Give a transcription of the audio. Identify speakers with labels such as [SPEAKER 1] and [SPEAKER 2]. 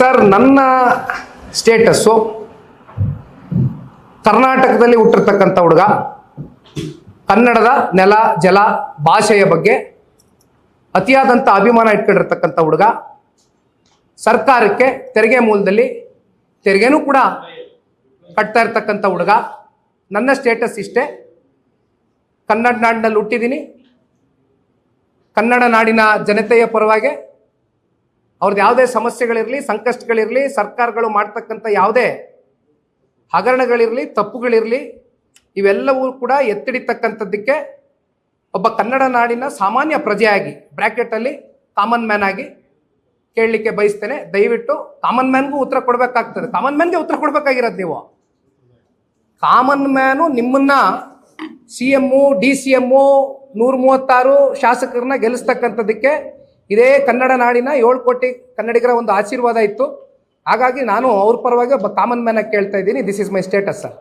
[SPEAKER 1] Sir, ನನ್ನ status ಕರ್ನಾಟಕದಲ್ಲಿ ಹುಟ್ಟಿರ್ತಕ್ಕಂಥ ಹುಡುಗ, ಕನ್ನಡದ ನೆಲ ಜಲ ಭಾಷೆಯ ಬಗ್ಗೆ ಅತಿಯಾದಂಥ ಅಭಿಮಾನ ಇಟ್ಕೊಂಡಿರ್ತಕ್ಕಂಥ ಹುಡುಗ, ಸರ್ಕಾರಕ್ಕೆ ತೆರಿಗೆ ಮೂಲದಲ್ಲಿ ತೆರಿಗೆನೂ ಕೂಡ ಕಟ್ತಾ ಇರ್ತಕ್ಕಂಥ ಹುಡುಗ. ನನ್ನ ಸ್ಟೇಟಸ್ ಇಷ್ಟೇ, ಕನ್ನಡ ನಾಡಿನಲ್ಲಿ ಹುಟ್ಟಿದ್ದೀನಿ, ಕನ್ನಡ ನಾಡಿನ ಜನತೆಯ ಪರವಾಗಿ ಅವ್ರದ್ದು ಯಾವುದೇ ಸಮಸ್ಯೆಗಳಿರಲಿ, ಸಂಕಷ್ಟಗಳಿರಲಿ, ಸರ್ಕಾರಗಳು ಮಾಡ್ತಕ್ಕಂಥ ಯಾವುದೇ ಹಗರಣಗಳಿರಲಿ, ತಪ್ಪುಗಳಿರಲಿ, ಇವೆಲ್ಲವೂ ಕೂಡ ಎತ್ತಿಡಿತಕ್ಕಂಥದ್ದಕ್ಕೆ ಒಬ್ಬ ಕನ್ನಡ ನಾಡಿನ ಸಾಮಾನ್ಯ ಪ್ರಜೆಯಾಗಿ ಬ್ರ್ಯಾಕೆಟಲ್ಲಿ ಕಾಮನ್ ಮ್ಯಾನ್ ಆಗಿ ಕೇಳಲಿಕ್ಕೆ ಬಯಸ್ತೇನೆ. ದಯವಿಟ್ಟು ಕಾಮನ್ ಮ್ಯಾನ್ಗೂ ಉತ್ತರ ಕೊಡಬೇಕಾಗ್ತದೆ. ಕಾಮನ್ ಮ್ಯಾನ್ಗೆ ಉತ್ತರ ಕೊಡಬೇಕಾಗಿರೋದು ನೀವು. ಕಾಮನ್ ಮ್ಯಾನು ನಿಮ್ಮನ್ನ CM, DCM 136 ಶಾಸಕರನ್ನ ಗೆಲ್ಲಿಸ್ತಕ್ಕಂಥದ್ದಕ್ಕೆ ಇದೇ ಕನ್ನಡ ನಾಡಿನ 7 ಕೋಟಿ ಕನ್ನಡಿಗರ ಒಂದು ಆಶೀರ್ವಾದ ಇತ್ತು. ಹಾಗಾಗಿ ನಾನು ಅವ್ರ ಪರವಾಗಿ ಒಬ್ಬ ಕಾಮನ್ ಮ್ಯಾನ್ ಆಗಿ ಕೇಳ್ತಾ ಇದ್ದೀನಿ. This is my status sir.